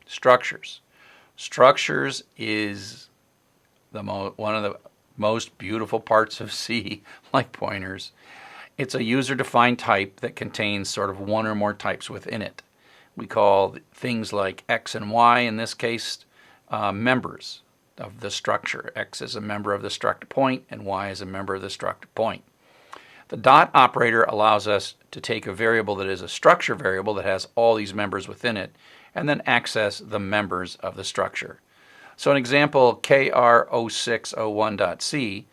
Structures. Structures is one of the most beautiful parts of C, like pointers. It's a user-defined type that contains sort of one or more types within it. We call things like X and Y, in this case, members of the structure. X is a member of the struct point, and Y is a member of the struct point. The dot operator allows us to take a variable that is a structure variable that has all these members within it, and then access the members of the structure. So an example, kr0601.c,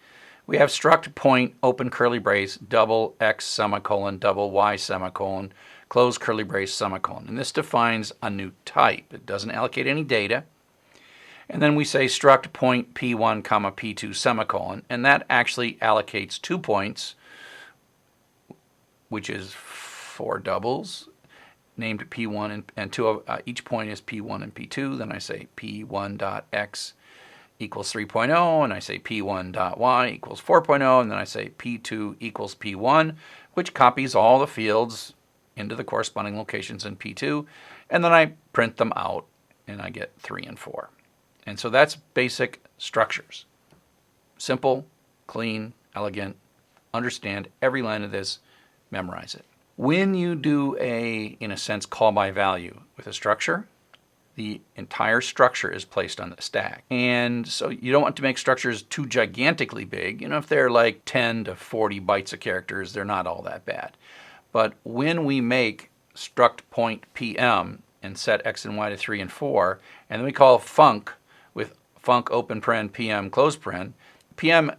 we have struct point, open curly brace, double x semicolon, double y semicolon, close curly brace semicolon. And this defines a new type. It doesn't allocate any data. And then we say struct point p1 comma p2 semicolon, and that actually allocates 2 points, which is 4 doubles named p1 and two of each point is p1 and p2. Then I say p1.x equals 3.0, and I say p1.y equals 4.0, and then I say p2 equals p1, which copies all the fields into the corresponding locations in p2, and then I print them out, and I get 3 and 4. And so that's basic structures. Simple, clean, elegant. Understand every line of this, memorize it. When you do in a sense, call by value with a structure, the entire structure is placed on the stack. And so you don't want to make structures too gigantically big. If they're like 10 to 40 bytes of characters, they're not all that bad. But when we make struct point PM and set x and y to 3 and 4, and then we call func with func open paren PM close paren, PM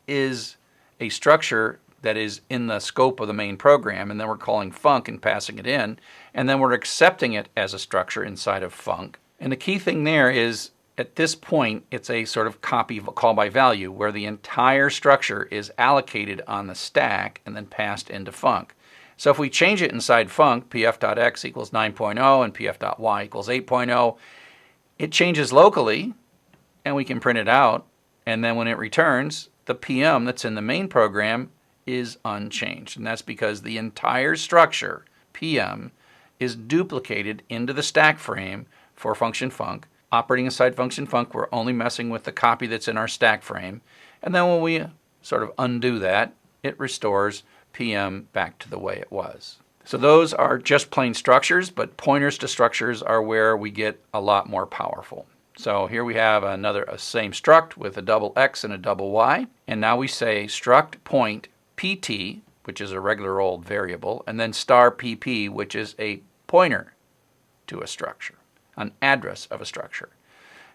is a structure that is in the scope of the main program, and then we're calling func and passing it in, and then we're accepting it as a structure inside of func. And the key thing there is, at this point, it's a sort of copy of a call by value where the entire structure is allocated on the stack and then passed into func. So if we change it inside func, pf.x equals 9.0 and pf.y equals 8.0, it changes locally, and we can print it out, and then when it returns, the PM that's in the main program is unchanged. And that's because the entire structure, PM, is duplicated into the stack frame for function func. Operating inside function func, we're only messing with the copy that's in our stack frame. And then when we sort of undo that, it restores PM back to the way it was. So those are just plain structures, but pointers to structures are where we get a lot more powerful. So here we have a same struct with a double x and a double y. And now we say struct point pt, which is a regular old variable, and then star pp, which is a pointer to a structure, an address of a structure.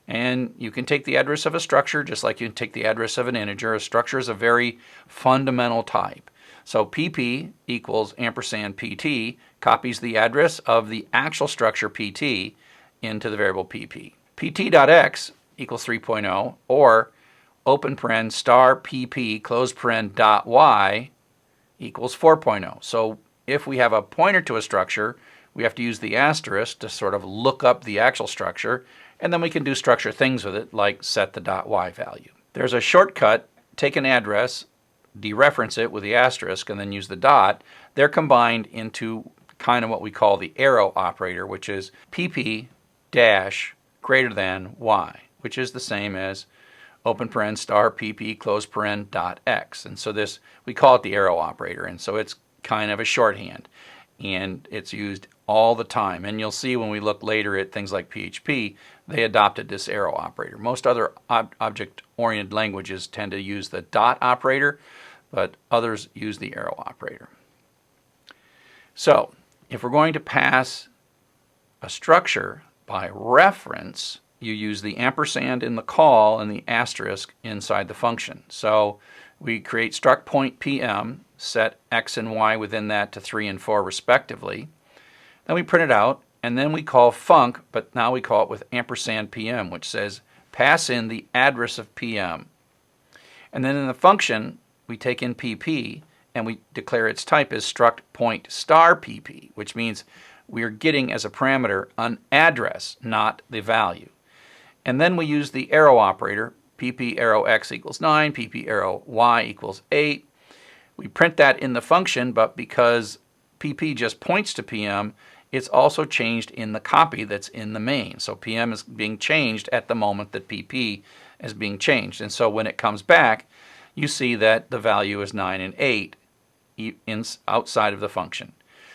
And you can take the address of a structure just like you can take the address of an integer. A structure is a very fundamental type. So pp equals ampersand pt copies the address of the actual structure pt into the variable pp. pt.x equals 3.0, or open paren star pp close paren dot y equals 4.0. So if we have a pointer to a structure, we have to use the asterisk to sort of look up the actual structure, and then we can do structure things with it, like set the dot y value. There's a shortcut: take an address, dereference it with the asterisk, and then use the dot. They're combined into kind of what we call the arrow operator, which is pp dash greater than y, which is the same as open paren star pp close paren dot x. And so this, we call it the arrow operator, and so it's kind of a shorthand, and it's used all the time. And you'll see when we look later at things like PHP, they adopted this arrow operator. Most other object-oriented languages tend to use the dot operator, but others use the arrow operator. So if we're going to pass a structure by reference, you use the ampersand in the call and the asterisk inside the function. So we create struct point PM, set x and y within that to 3 and 4 respectively. Then we print it out, and then we call func, but now we call it with ampersand PM, which says pass in the address of PM. And then in the function, we take in pp, and we declare its type as struct point star pp, which means we are getting as a parameter an address, not the value. And then we use the arrow operator, pp arrow x equals 9, pp arrow y equals 8. We print that in the function, but because pp just points to PM, it's also changed in the copy that's in the main. So PM is being changed at the moment that PP is being changed. And so when it comes back, you see that the value is 9 and 8 outside of the function.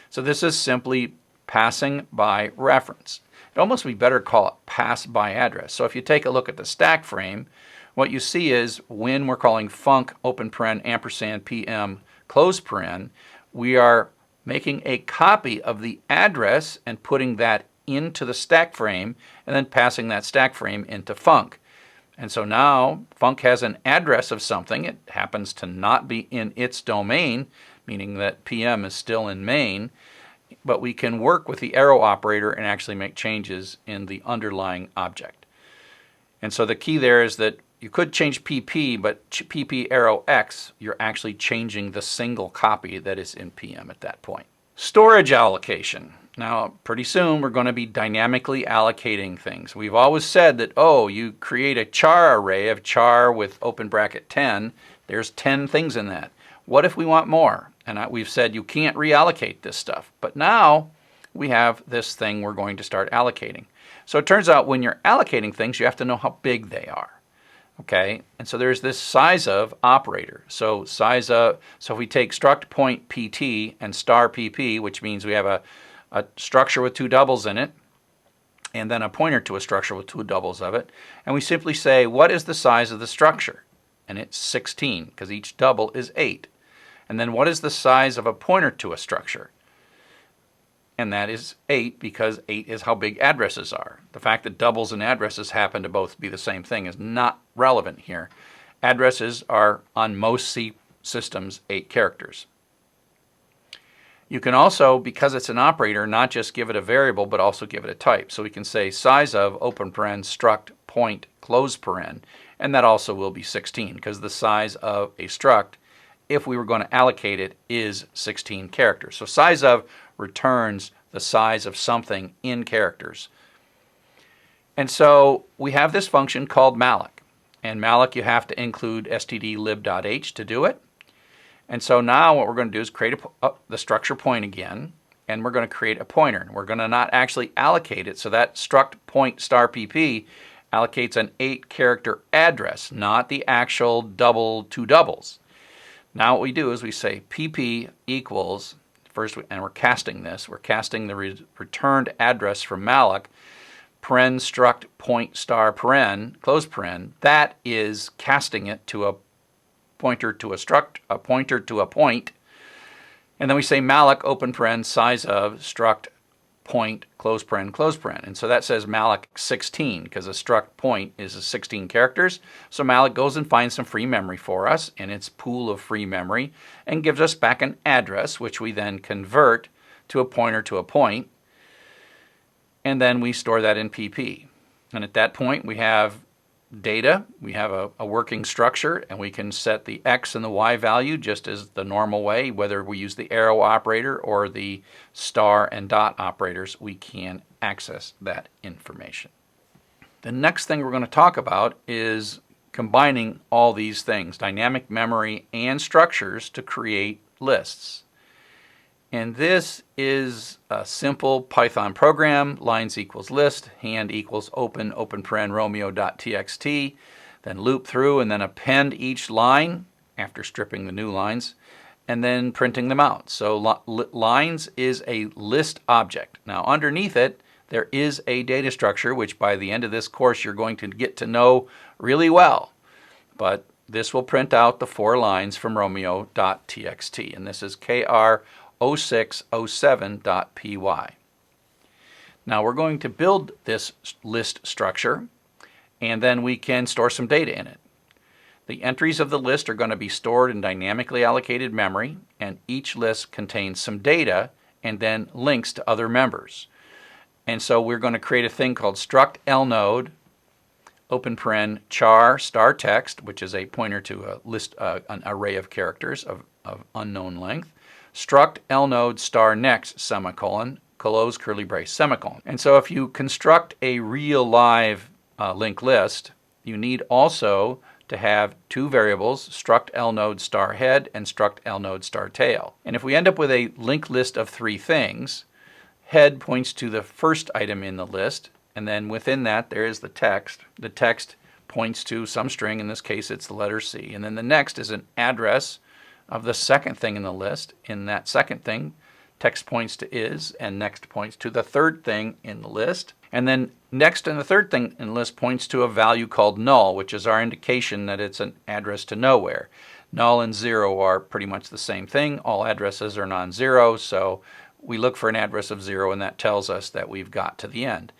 So this is simply passing by reference. It'd almost be better to call it pass by address. So if you take a look at the stack frame, what you see is when we're calling func open paren ampersand PM close paren, we are making a copy of the address and putting that into the stack frame and then passing that stack frame into func. And so now func has an address of something. It happens to not be in its domain, meaning that PM is still in main, but we can work with the arrow operator and actually make changes in the underlying object. And so the key there is that you could change PP, but PP arrow X, you're actually changing the single copy that is in PM at that point. Storage allocation. Now, pretty soon we're going to be dynamically allocating things. We've always said that, oh, you create a char array of char with open bracket 10. There's 10 things in that. What if we want more? And we've said you can't reallocate this stuff. But now we have this thing we're going to start allocating. So it turns out when you're allocating things, you have to know how big they are. Okay, and so there's this sizeof operator. So so if we take struct point PT and star PP, which means we have a structure with two doubles in it, and then a pointer to a structure with two doubles of it, and we simply say, what is the size of the structure? And it's 16, because each double is 8. And then what is the size of a pointer to a structure? And that is 8, because 8 is how big addresses are. The fact that doubles and addresses happen to both be the same thing is not relevant here. Addresses are, on most C systems, 8 characters. You can also, because it's an operator, not just give it a variable, but also give it a type. So we can say sizeof open paren struct point close paren, and that also will be 16, because the size of a struct, if we were going to allocate it, is 16 characters. So sizeof returns the size of something in characters. And so we have this function called malloc. And malloc, you have to include stdlib.h to do it. And so now what we're going to do is create the structure point again, and we're going to create a pointer. And we're going to not actually allocate it, so that struct point star pp allocates an 8-character address, not the actual two doubles. Now what we do is we say pp equals, first, and we're casting this, we're casting the returned address from malloc, paren struct point star paren, close paren, that is casting it to a pointer to a struct, a pointer to a point, and then we say malloc open paren sizeof struct point close paren, and so that says malloc 16, because a struct point is 16 characters. So malloc goes and finds some free memory for us in its pool of free memory and gives us back an address, which we then convert to a pointer to a point, and then we store that in PP. And at that point we have data, we have a working structure, and we can set the X and the Y value just as the normal way. Whether we use the arrow operator or the star and dot operators, we can access that information. The next thing we're going to talk about is combining all these things, dynamic memory and structures, to create lists. And this is a simple Python program. Lines equals list, hand equals open paren romeo.txt, then loop through and then append each line after stripping the new lines, and then printing them out. So lines is a list object. Now underneath it, there is a data structure, which by the end of this course you're going to get to know really well. But this will print out the 4 lines from romeo.txt, and this is kr0607.py. Now we're going to build this list structure, and then we can store some data in it. The entries of the list are going to be stored in dynamically allocated memory, and each list contains some data and then links to other members. And so we're going to create a thing called struct lnode open paren char star text, which is a pointer to a list, an array of characters of unknown length. Struct lnode star next semicolon close curly brace semicolon. And so if you construct a real live linked list, you need also to have 2 variables, struct lnode star head and struct lnode star tail. And if we end up with a linked list of 3 things, head points to the first item in the list, and then within that there is the text. The text points to some string, in this case it's the letter C, and then the next is an address of the second thing in the list. In that second thing, text points to is, and next points to the third thing in the list. And then next in the third thing in the list points to a value called null, which is our indication that it's an address to nowhere. Null and 0 are pretty much the same thing. All addresses are non-zero, so we look for an address of 0, and that tells us that we've got to the end.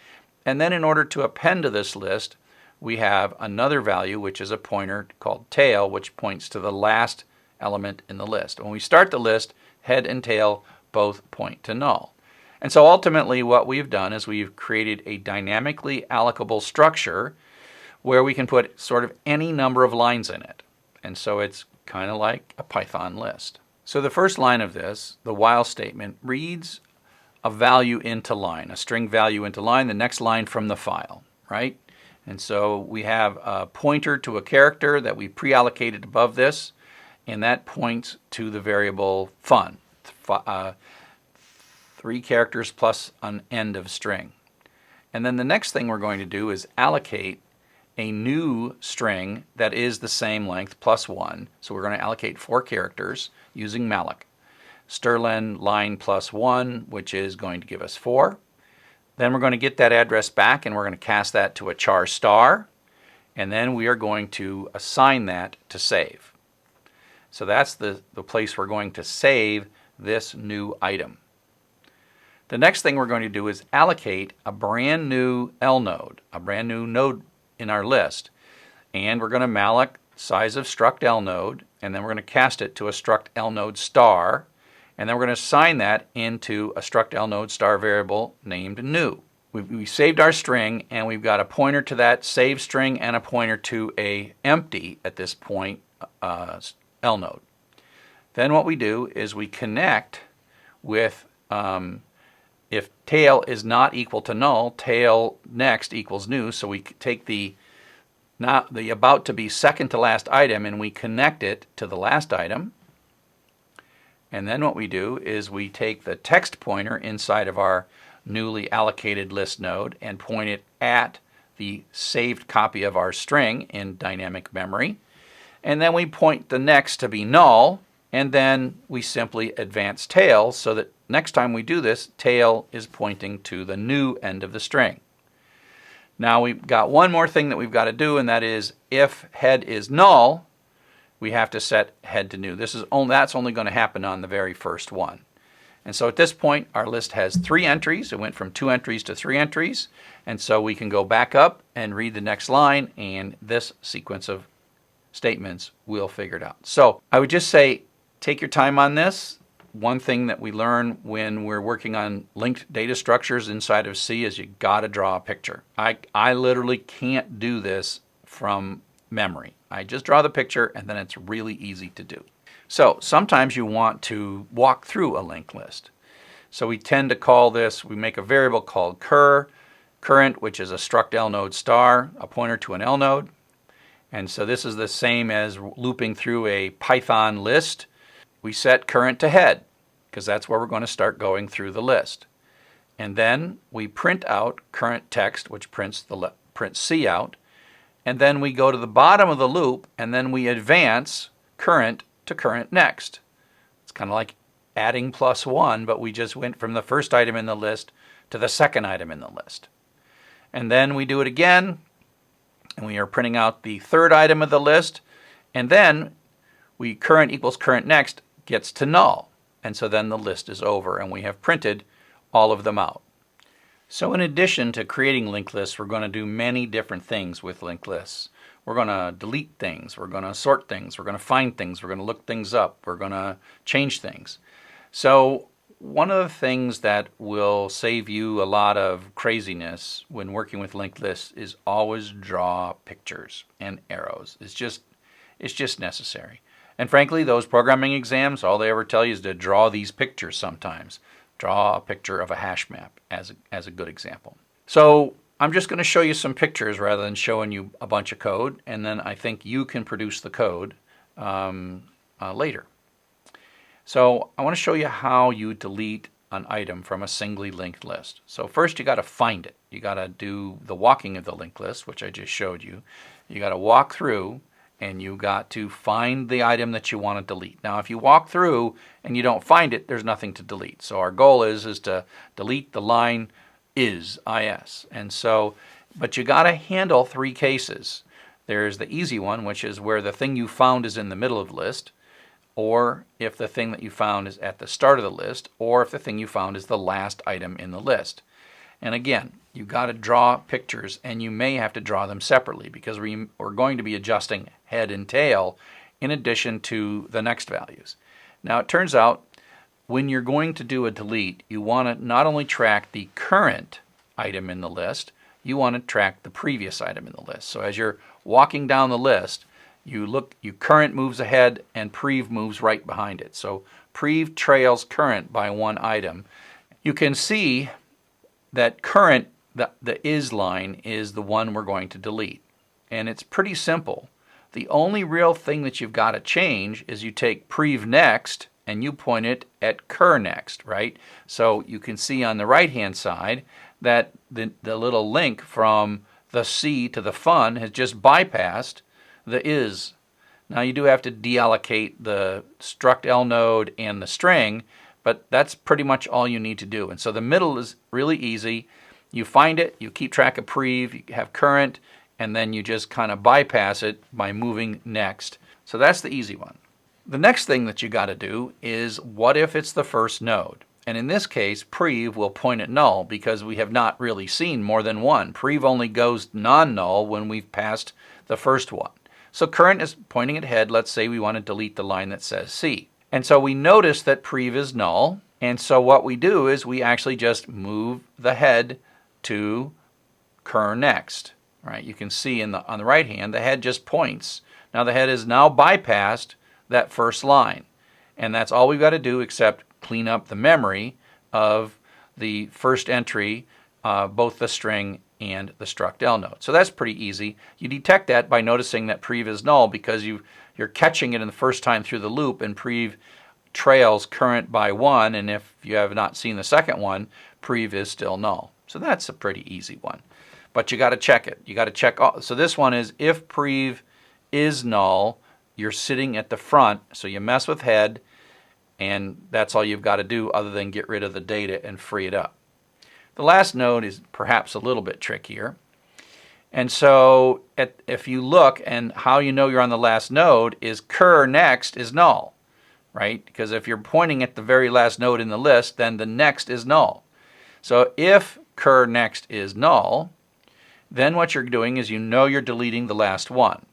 And then in order to append to this list, we have another value, which is a pointer called tail, which points to the last element in the list. When we start the list, head and tail both point to null. And so ultimately what we've done is we've created a dynamically allocable structure where we can put sort of any number of lines in it. And so it's kind of like a Python list. So the first line of this, the while statement, reads a value into line, a string value into line, the next line from the file, right? And so we have a pointer to a character that we pre-allocated above this, and that points to the variable fun, 3 characters plus an end of string. And then the next thing we're going to do is allocate a new string that is the same length plus 1. So we're going to allocate 4 characters using malloc. Sterlen line plus 1, which is going to give us 4. Then we're going to get that address back, and we're going to cast that to a char star, and then we are going to assign that to save. So that's the place we're going to save this new item. The next thing we're going to do is allocate a brand new L node, a brand new node in our list. And we're going to malloc size of struct L node, and then we're going to cast it to a struct L node star, and then we're going to assign that into a struct L node star variable named new. We saved our string, and we've got a pointer to that saved string and a pointer to a empty at this point L node. Then what we do is we connect with if tail is not equal to null, tail next equals new. So we take the about to be second to last item, and we connect it to the last item. And then what we do is we take the text pointer inside of our newly allocated list node and point it at the saved copy of our string in dynamic memory. And then we point the next to be null, and then we simply advance tail so that next time we do this, tail is pointing to the new end of the string. Now we've got one more thing that we've got to do, and that is if head is null, we have to set head to new. That's only going to happen on the very first one. And so at this point, our list has 3 entries. It went from 2 entries to 3 entries. And so we can go back up and read the next line, and this sequence of statements will figure it out. So I would just say, take your time on this. One thing that we learn when we're working on linked data structures inside of C is you got to draw a picture. I literally can't do this from memory. I just draw the picture, and then it's really easy to do. So sometimes you want to walk through a linked list. So we tend to call this, we make a variable called current, which is a struct L node star, a pointer to an L node. And so this is the same as looping through a Python list. We set current to head, because that's where we're going to start going through the list. And then we print out current text, which prints C out. And then we go to the bottom of the loop, and then we advance current to current next. It's kind of like adding plus 1, but we just went from the first item in the list to the second item in the list. And then we do it again, and we are printing out the third item of the list, and then current equals current next gets to null. And so then the list is over, and we have printed all of them out. So in addition to creating linked lists, we're going to do many different things with linked lists. We're going to delete things, we're going to sort things, we're going to find things, we're going to look things up, we're going to change things. So one of the things that will save you a lot of craziness when working with linked lists is always draw pictures and arrows. It's just necessary. And frankly, those programming exams, all they ever tell you is to draw these pictures sometimes. Draw a picture of a hash map as a good example. So I'm just going to show you some pictures rather than showing you a bunch of code, and then I think you can produce the code later. So I want to show you how you delete an item from a singly linked list. So first you got to find it. You got to do the walking of the linked list, which I just showed you. You got to walk through and you got to find the item that you want to delete. Now if you walk through and you don't find it, there's nothing to delete. So our goal is to delete the line is. And so, but you got to handle three cases. There's the easy one, which is where the thing you found is in the middle of the list, or if the thing that you found is at the start of the list, or if the thing you found is the last item in the list. And again, you've got to draw pictures, and you may have to draw them separately because we're going to be adjusting head and tail in addition to the next values. Now it turns out when you're going to do a delete, you want to not only track the current item in the list, you want to track the previous item in the list. So as you're walking down the list, you current moves ahead and prev moves right behind it. So prev trails current by one item. You can see that current, the is line, is the one we're going to delete. And it's pretty simple. The only real thing that you've got to change is you take prev next and you point it at cur next, right? So you can see on the right hand side that the little link from the C to the fun has just bypassed the is. Now you do have to deallocate the struct L node and the string, but that's pretty much all you need to do. And so the middle is really easy. You find it, you keep track of prev, you have current, and then you just kind of bypass it by moving next. So that's the easy one. The next thing that you got to do is what if it's the first node? And in this case, prev will point at null because we have not really seen more than one. Prev only goes non-null when we've passed the first one. So current is pointing at head. Let's say we want to delete the line that says C. And so we notice that prev is null. And so what we do is we actually just move the head to cur next. Right? You can see on the right hand, the head just points. Now the head is now bypassed that first line. And that's all we've got to do except clean up the memory of the first entry, both the string and the struct L node. So that's pretty easy. You detect that by noticing that prev is null because you're catching it in the first time through the loop, and prev trails current by one, and if you have not seen the second one, prev is still null. So that's a pretty easy one. But you got to check it. You got to check all. So this one is if prev is null, you're sitting at the front, so you mess with head, and that's all you've got to do other than get rid of the data and free it up. The last node is perhaps a little bit trickier. And so if you look, and how you know you're on the last node is cur next is null, right? Because if you're pointing at the very last node in the list, then the next is null. So if cur next is null, then what you're doing is you know you're deleting the last one.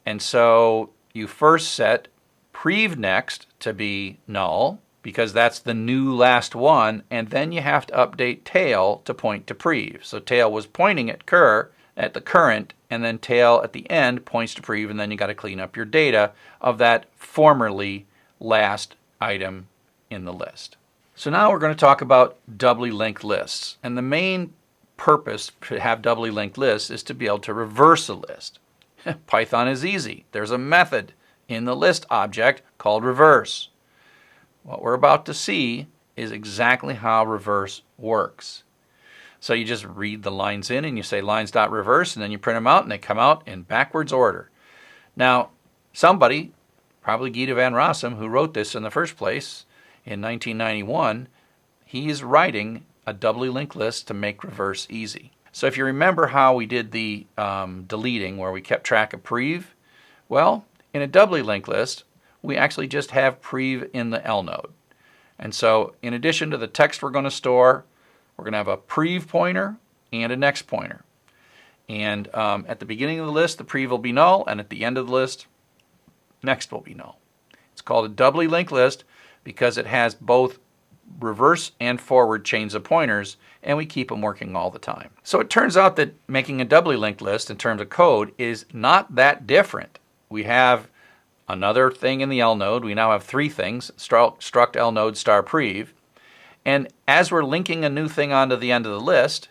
And so you first set prev next to be null because that's the new last one, and then you have to update tail to point to prev. So tail was pointing at cur at the current, and then tail at the end points to prev, and then you got to clean up your data of that formerly last item in the list. So now we're going to talk about doubly linked lists, and the main purpose to have doubly linked lists is to be able to reverse a list. Python is easy. There's a method in the list object called reverse. What we're about to see is exactly how reverse works. So you just read the lines in and you say lines.reverse, and then you print them out and they come out in backwards order. Now, somebody, probably Guido van Rossum, who wrote this in the first place in 1991, he is writing a doubly linked list to make reverse easy. So if you remember how we did the deleting where we kept track of prev, well, in a doubly linked list, we actually just have prev in the L node. And so in addition to the text we're going to store, we're going to have a prev pointer and a next pointer. And at the beginning of the list, the prev will be null, and at the end of the list, next will be null. It's called a doubly linked list because it has both reverse and forward chains of pointers, and we keep them working all the time. So it turns out that making a doubly linked list in terms of code is not that different. We have another thing in the L node. We now have three things, struct L node star prev. And as we're linking a new thing onto the end of the list,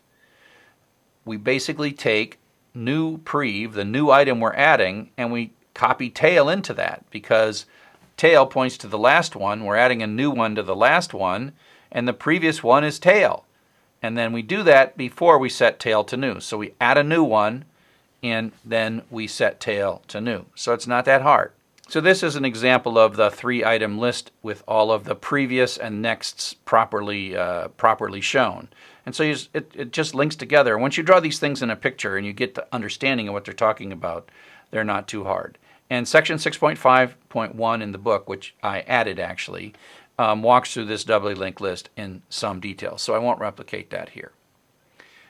we basically take new prev, the new item we're adding, and we copy tail into that because tail points to the last one. We're adding a new one to the last one, and the previous one is tail. And then we do that before we set tail to new. So we add a new one, and then we set tail to new. So it's not that hard. So this is an example of the 3-item list with all of the previous and nexts properly shown. And so it just links together. Once you draw these things in a picture and you get the understanding of what they're talking about, they're not too hard. And section 6.5.1 in the book, which I added actually, walks through this doubly linked list in some detail. So I won't replicate that here.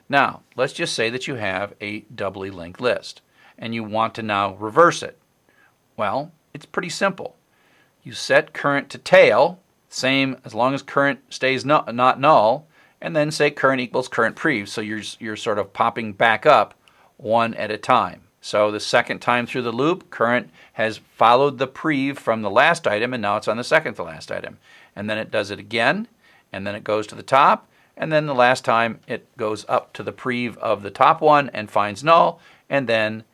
Now, let's just say that you have a doubly linked list and you want to now reverse it. Well, it's pretty simple. You set current to tail, same as long as current stays not null, and then say current equals current prev. So you're sort of popping back up one at a time. So the second time through the loop, current has followed the prev from the last item, and now it's on the second to last item. And then it does it again, and then it goes to the top, and then the last time it goes up to the prev of the top one and finds null, and then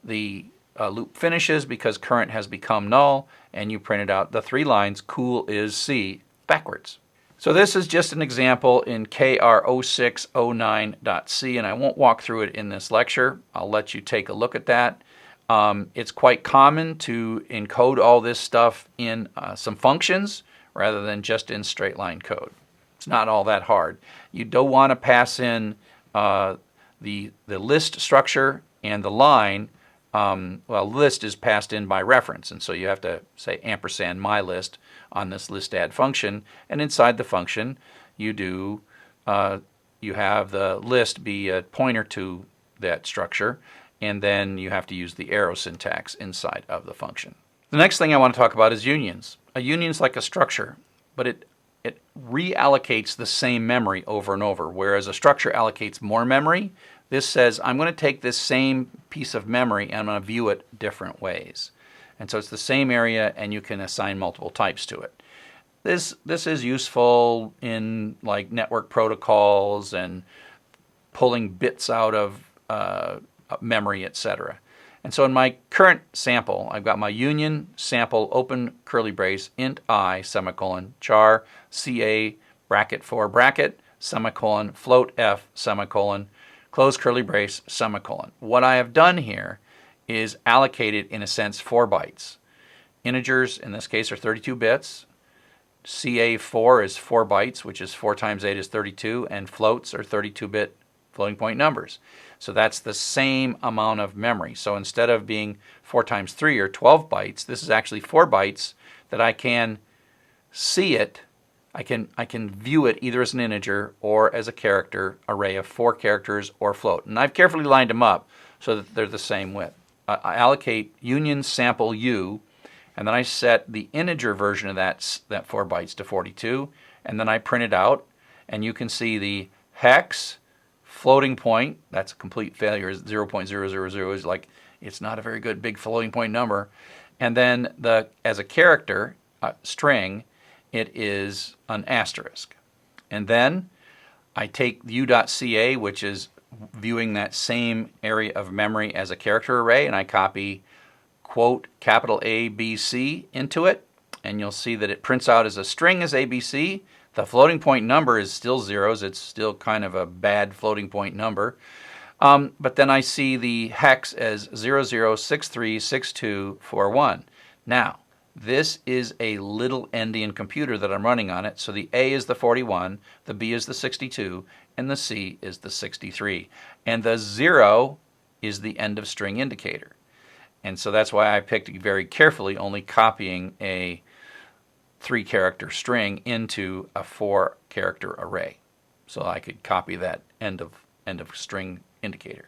the loop finishes because current has become null, and you printed out the 3 lines, cool is C, backwards. So this is just an example in KR0609.C, and I won't walk through it in this lecture. I'll let you take a look at that. It's quite common to encode all this stuff in some functions rather than just in straight line code. It's not all that hard. You don't want to pass in the list structure and the line. List is passed in by reference, and so you have to say ampersand my list on this list add function, and inside the function you have the list be a pointer to that structure, and then you have to use the arrow syntax inside of the function. The next thing I want to talk about is unions. A union is like a structure, but it reallocates the same memory over and over, whereas a structure allocates more memory. This says, I'm going to take this same piece of memory and I'm going to view it different ways. And so it's the same area and you can assign multiple types to it. This is useful in like network protocols and pulling bits out of memory, etc. And so in my current sample, I've got my union sample open curly brace int I semicolon char ca bracket for bracket semicolon float f semicolon close curly brace, semicolon. What I have done here is allocated, in a sense, 4 bytes. Integers, in this case, are 32 bits. CA4 is 4 bytes, which is 4 times 8 is 32, and floats are 32-bit floating point numbers. So that's the same amount of memory. So instead of being 4 times 3 or 12 bytes, this is actually 4 bytes that I can see it. I can view it either as an integer or as a character array of 4 characters or float. And I've carefully lined them up so that they're the same width. I allocate union sample u, and then I set the integer version of that 4 bytes to 42, and then I print it out, and you can see the hex floating point. That's a complete failure. 0.000 is like, it's not a very good big floating point number. And then as a character string, it is an asterisk. And then I take u.ca, which is viewing that same area of memory as a character array, and I copy quote capital A, B, C into it, and you'll see that it prints out as a string as ABC. The floating point number is still zeros. It's still kind of a bad floating point number. But then I see the hex as 00636241. Now, this is a little endian computer that I'm running on it. So the A is the 41, the B is the 62, and the C is the 63. And the 0 is the end of string indicator. And so that's why I picked very carefully only copying a 3-character string into a 4-character array. So I could copy that end of string indicator.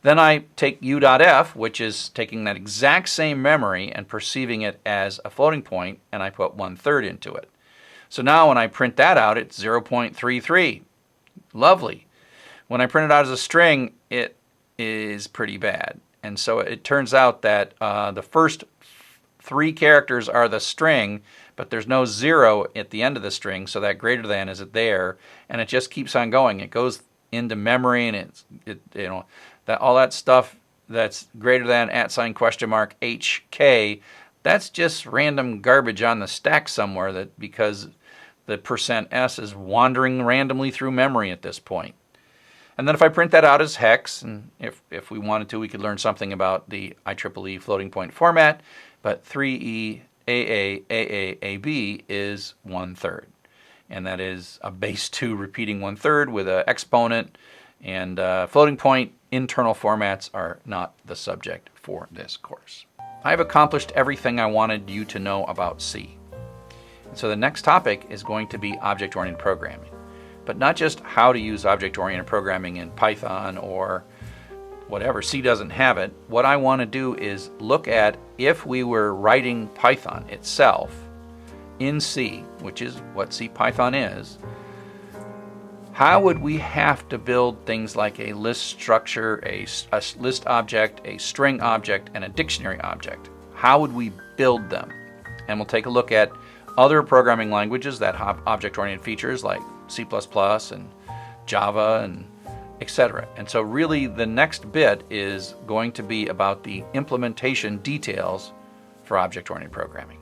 Then I take u.f, which is taking that exact same memory and perceiving it as a floating point, and I put 1/3 into it. So now when I print that out, it's 0.33. Lovely. When I print it out as a string, it is pretty bad. And so it turns out that the first 3 characters are the string, but there's no 0 at the end of the string, so that greater than is there, and it just keeps on going. It goes into memory, and that all that stuff that's greater than $HK, that's just random garbage on the stack somewhere, that because The %s is wandering randomly through memory at this point. And then if I print that out as hex, and if we wanted to, we could learn something about the IEEE floating point format, but 3E AA is 1/3. And that is a base 2 repeating 1/3 with an exponent, and floating point internal formats are not the subject for this course. I've accomplished everything I wanted you to know about C. So the next topic is going to be object-oriented programming. But not just how to use object-oriented programming in Python or whatever. C doesn't have it. What I want to do is look at if we were writing Python itself in C, which is what CPython is, how would we have to build things like a list structure, a list object, a string object, and a dictionary object? How would we build them? And we'll take a look at other programming languages that have object-oriented features like C++ and Java and etc. And so really the next bit is going to be about the implementation details for object-oriented programming.